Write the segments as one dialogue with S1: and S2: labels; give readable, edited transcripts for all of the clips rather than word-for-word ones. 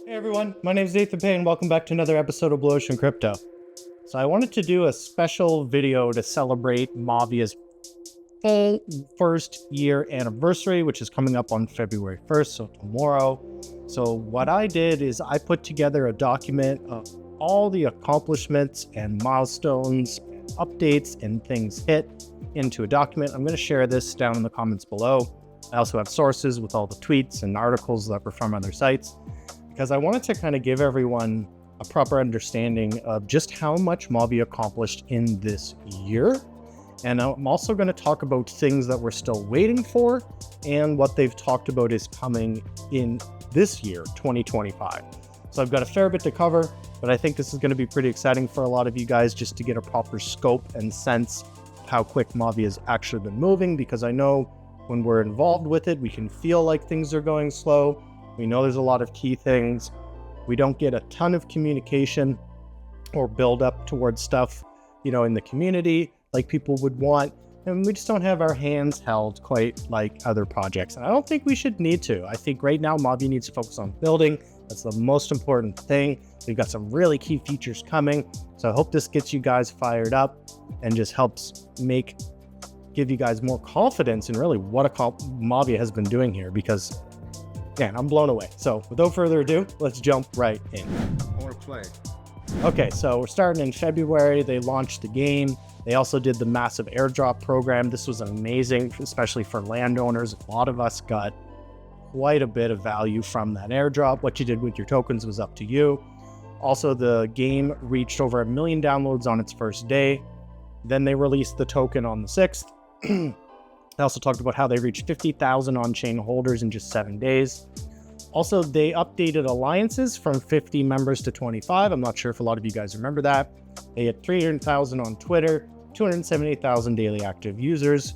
S1: Hey everyone, my name is Nathan Payne. Welcome back to another episode of Blu Ocean Crypto. So I wanted to do a special video to celebrate Mavia's full first year anniversary, which is coming up on February 1st, so tomorrow. So what I did is I put together a document of all the accomplishments and milestones, updates, and things hit into a document. I'm going to share this down in the comments below. I also have sources with all the tweets and articles that were from other sites, because I wanted to kind of give everyone a proper understanding of just how much Mavia accomplished in this year. And I'm also going to talk about things that we're still waiting for and what they've talked about is coming in this year, 2025. So I've got a fair bit to cover, but I think this is going to be pretty exciting for a lot of you guys just to get a proper scope and sense of how quick Mavia has actually been moving, because I know when we're involved with it, we can feel like things are going slow. We know there's a lot of key things. We don't get a ton of communication or build up towards stuff, in the community like people would want. And we just don't have our hands held quite like other projects. And I don't think we should need to. I think right now Mavia needs to focus on building. That's the most important thing. We've got some really key features coming. So I hope this gets you guys fired up and just helps give you guys more confidence in really what Mavia has been doing here, because man, I'm blown away. So without further ado, let's jump right in.
S2: I want to play.
S1: Okay, so we're starting in February. They launched the game. They also did the massive airdrop program. This was amazing, especially for landowners. A lot of us got quite a bit of value from that airdrop. What you did with your tokens was up to you. Also, the game reached over 1 million downloads on its first day. Then they released the token on the 6th. They also talked about how they reached 50,000 on-chain holders in just 7 days. Also, they updated alliances from 50 members to 25. I'm not sure if a lot of you guys remember that. They had 300,000 on Twitter, 278,000 daily active users.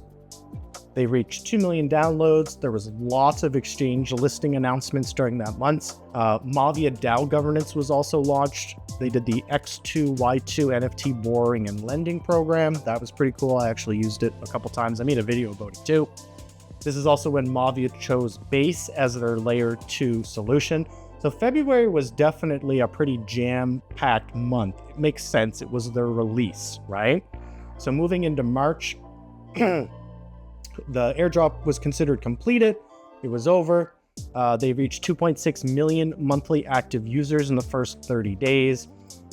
S1: They reached 2 million downloads. There was lots of exchange listing announcements during that month. Mavia DAO governance was also launched. They did the X2Y2 NFT borrowing and lending program. That was pretty cool. I actually used it a couple times. I made a video about it too. This is also when Mavia chose Base as their layer 2 solution. So February was definitely a pretty jam-packed month. It makes sense. It was their release, right? So moving into March, the airdrop was considered completed. It was over. They reached 2.6 million monthly active users in the first 30 days.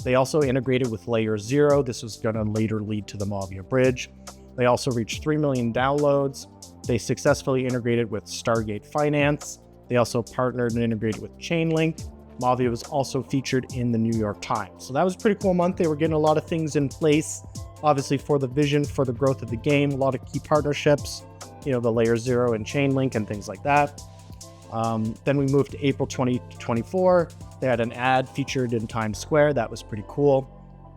S1: They also integrated with Layer 0. This was going to later lead to the Mavia Bridge. They also reached 3 million downloads. They successfully integrated with Stargate Finance. They also partnered and integrated with Chainlink. Mavia was also featured in the New York Times. So that was a pretty cool month. They were getting a lot of things in place, obviously for the vision, for the growth of the game, a lot of key partnerships, the Layer 0 and Chainlink and things like that. Then we moved to April 2024. They had an ad featured in Times Square. That was pretty cool.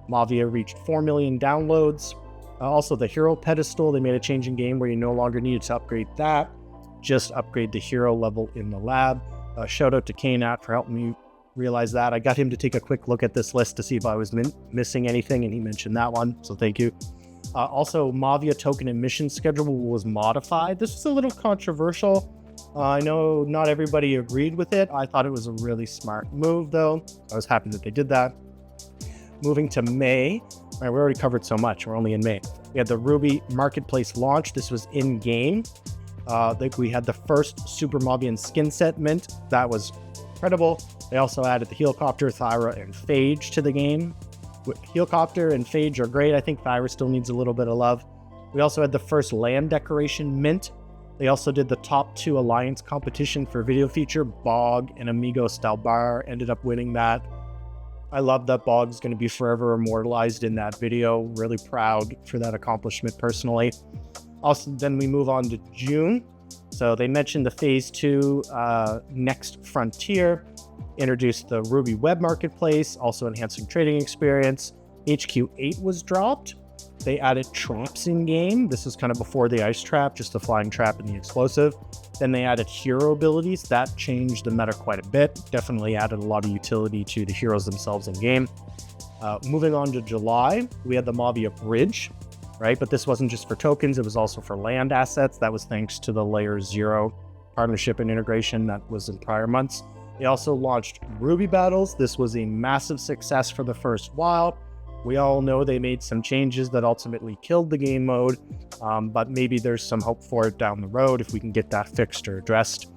S1: Mavia reached 4 million downloads. Also, the hero pedestal, they made a change in game where you no longer needed to upgrade that. Just upgrade the hero level in the lab. Shout out to KNAT for helping me realize that. I got him to take a quick look at this list to see if I was missing anything, and he mentioned that one, so thank you. Also, Mavia token emission schedule was modified. This was a little controversial. I know not everybody agreed with it. I thought it was a really smart move, though. I was happy that they did that. Moving to May. All right, we already covered so much. We're only in May. We had the Ruby Marketplace launch. This was in-game. We had the first Super Mavian skin set mint. That was incredible. They also added the Helicopter, Thyra, and Phage to the game. Helicopter and Phage are great. I think Thyra still needs a little bit of love. We also had the first land decoration mint. They also did the top 2 alliance competition for video feature. Bog and Amigo Stalbar ended up winning that. I love that Bog's going to be forever immortalized in that video. Really proud for that accomplishment personally. Also, then we move on to June. So they mentioned the phase 2 next frontier, introduced the Ruby web marketplace, also enhancing trading experience. HQ8 was dropped. They added traps in game. This is kind of before the ice trap, just the flying trap and the explosive. Then they added hero abilities. That changed the meta quite a bit. Definitely added a lot of utility to the heroes themselves in game. Moving on to July, we had the Mavia Bridge, right? But this wasn't just for tokens, it was also for land assets. That was thanks to the Layer 0 partnership and integration that was in prior months. They also launched Ruby Battles. This was a massive success for the first while. We all know they made some changes that ultimately killed the game mode, but maybe there's some hope for it down the road if we can get that fixed or addressed.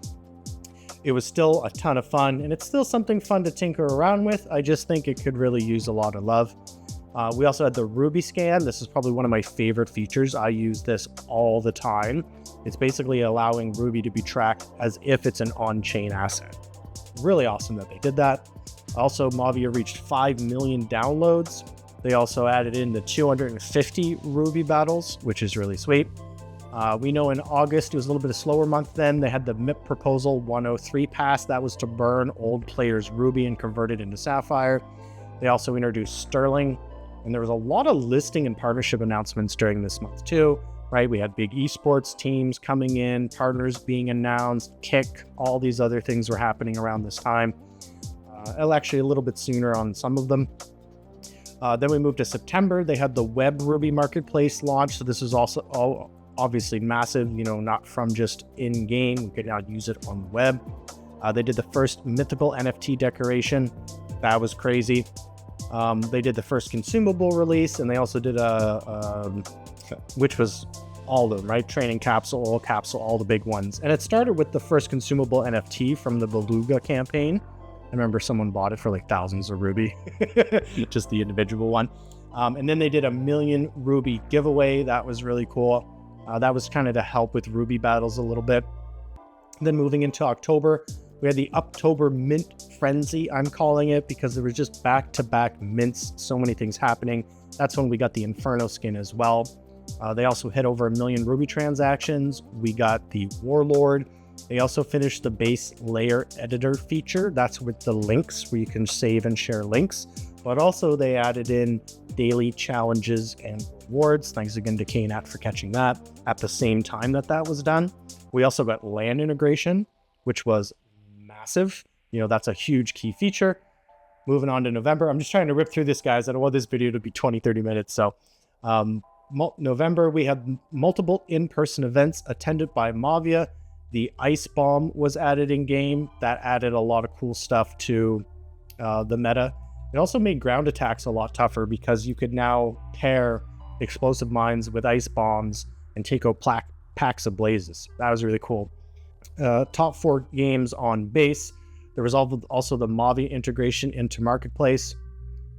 S1: It was still a ton of fun, and it's still something fun to tinker around with. I just think it could really use a lot of love. We also had the Ruby scan. This is probably one of my favorite features. I use this all the time. It's basically allowing Ruby to be tracked as if it's an on-chain asset. Really awesome that they did that. Also, Mavia reached 5 million downloads. They also added in the 250 Ruby battles, which is really sweet. We know in August, it was a little bit of a slower month then. They had the MIP Proposal 103 pass. That was to burn old players' Ruby and convert it into Sapphire. They also introduced Sterling. And there was a lot of listing and partnership announcements during this month too, right? We had big esports teams coming in, partners being announced, Kick, all these other things were happening around this time. Actually a little bit sooner on some of them. Then we moved to September. They had the Web Ruby Marketplace launch. So this is also obviously massive, not from just in-game. We could now use it on the web. They did the first mythical NFT decoration. That was crazy. They did the first consumable release, and they also did which was all of them, right? Training capsule, all the big ones. And it started with the first consumable NFT from the Beluga campaign. I remember someone bought it for like thousands of Ruby, just the individual one. And then they did a 1 million Ruby giveaway. That was really cool. That was kind of to help with Ruby battles a little bit. Then moving into October, we had the Uptober Mint Frenzy, I'm calling it, because there was just back-to-back mints, so many things happening. That's when we got the Inferno skin as well. They also hit over 1 million Ruby transactions. We got the Warlord. They also finished the base layer editor feature. That's with the links where you can save and share links. But also they added in daily challenges and rewards. Thanks again to KNAT for catching that at the same time that was done. We also got LAN integration, which was massive. That's a huge key feature. Moving on to November. I'm just trying to rip through this, guys. I don't want this video to be 20-30 minutes. So November, we had multiple in-person events attended by Mavia. The Ice Bomb was added in game. That added a lot of cool stuff to the meta. It also made ground attacks a lot tougher because you could now pair explosive mines with ice bombs and take out packs of blazes. That was really cool. Top 4 games on base. There was also the Mavia integration into Marketplace.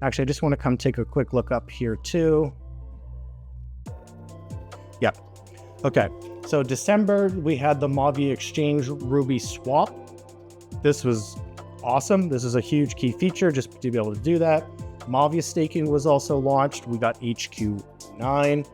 S1: Actually, I just want to come take a quick look up here too. Yep. Okay. So December, we had the Mavia Exchange Ruby Swap. This was awesome. This is a huge key feature just to be able to do that. Mavia staking was also launched. We got HQ9.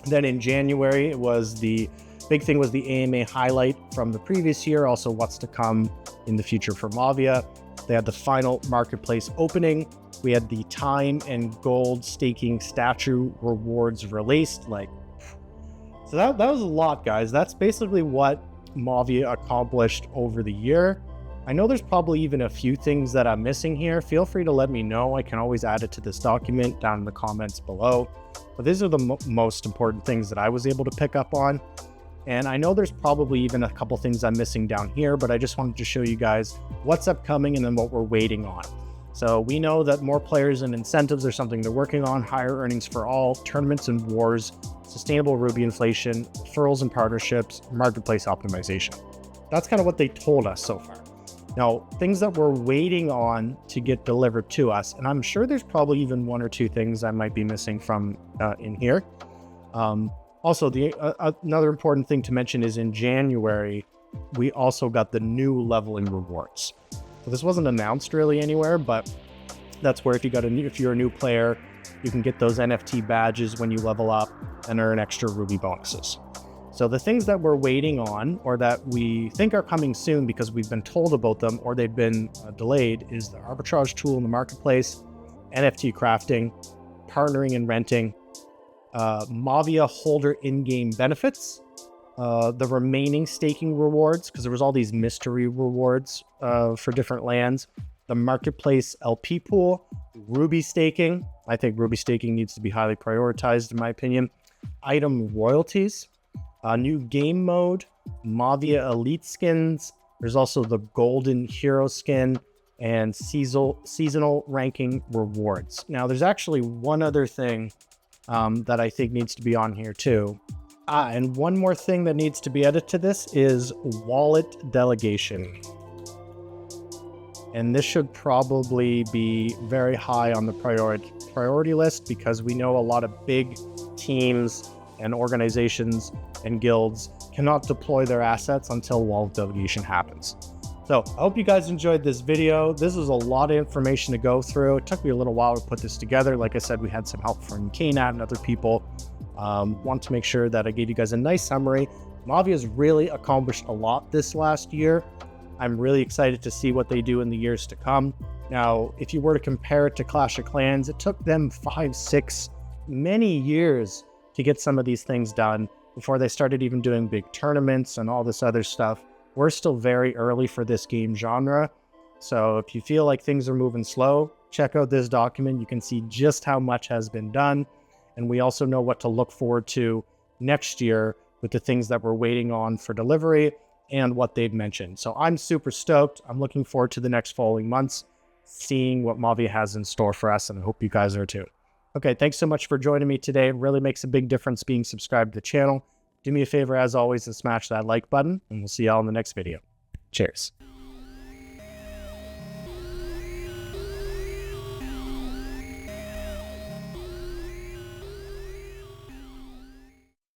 S1: Then in January, it was the big thing was the AMA highlight from the previous year. Also what's to come in the future for Mavia. They had the final marketplace opening. We had the time and gold staking statue rewards released. So that was a lot, guys. That's basically what Mavia accomplished over the year. I know there's probably even a few things that I'm missing here. Feel free to let me know. I can always add it to this document down in the comments below. But these are the most important things that I was able to pick up on. And I know there's probably even a couple things I'm missing down here, but I just wanted to show you guys what's upcoming and then what we're waiting on. So we know that more players and incentives are something they're working on, higher earnings for all, tournaments and wars, sustainable Ruby inflation, referrals and partnerships, marketplace optimization. That's kind of what they told us so far. Now, things that we're waiting on to get delivered to us, and I'm sure there's probably even 1 or 2 things I might be missing from in here. Also, another important thing to mention is in January, we also got the new leveling rewards. So this wasn't announced really anywhere, but that's where if you're a new player, you can get those NFT badges when you level up and earn extra Ruby bonuses. So the things that we're waiting on or that we think are coming soon because we've been told about them or they've been delayed is the arbitrage tool in the marketplace, NFT crafting, partnering and renting, Mavia holder in-game benefits, the remaining staking rewards, because there was all these mystery rewards for different lands, the marketplace LP pool, Ruby staking. I think Ruby staking needs to be highly prioritized in my opinion. Item royalties, new game mode, Mavia elite skins, There's also the golden hero skin and seasonal ranking rewards. Now, there's actually one other thing that I think needs to be on here too. And one more thing that needs to be added to this is wallet delegation. And this should probably be very high on the priority list, because we know a lot of big teams and organizations and guilds cannot deploy their assets until wallet delegation happens. So I hope you guys enjoyed this video. This was a lot of information to go through. It took me a little while to put this together. Like I said, we had some help from KNAT and other people. Want to make sure that I gave you guys a nice summary. Mavia's really accomplished a lot this last year. I'm really excited to see what they do in the years to come. Now, if you were to compare it to Clash of Clans, it took them 5, 6, many years to get some of these things done before they started even doing big tournaments and all this other stuff. We're still very early for this game genre. So if you feel like things are moving slow, check out this document. You can see just how much has been done. And we also know what to look forward to next year with the things that we're waiting on for delivery and what they've mentioned. So I'm super stoked. I'm looking forward to the next following months, seeing what Mavia has in store for us, and I hope you guys are too. Okay, thanks so much for joining me today. It really makes a big difference being subscribed to the channel. Do me a favor, as always, and smash that like button, and we'll see y'all in the next video. Cheers.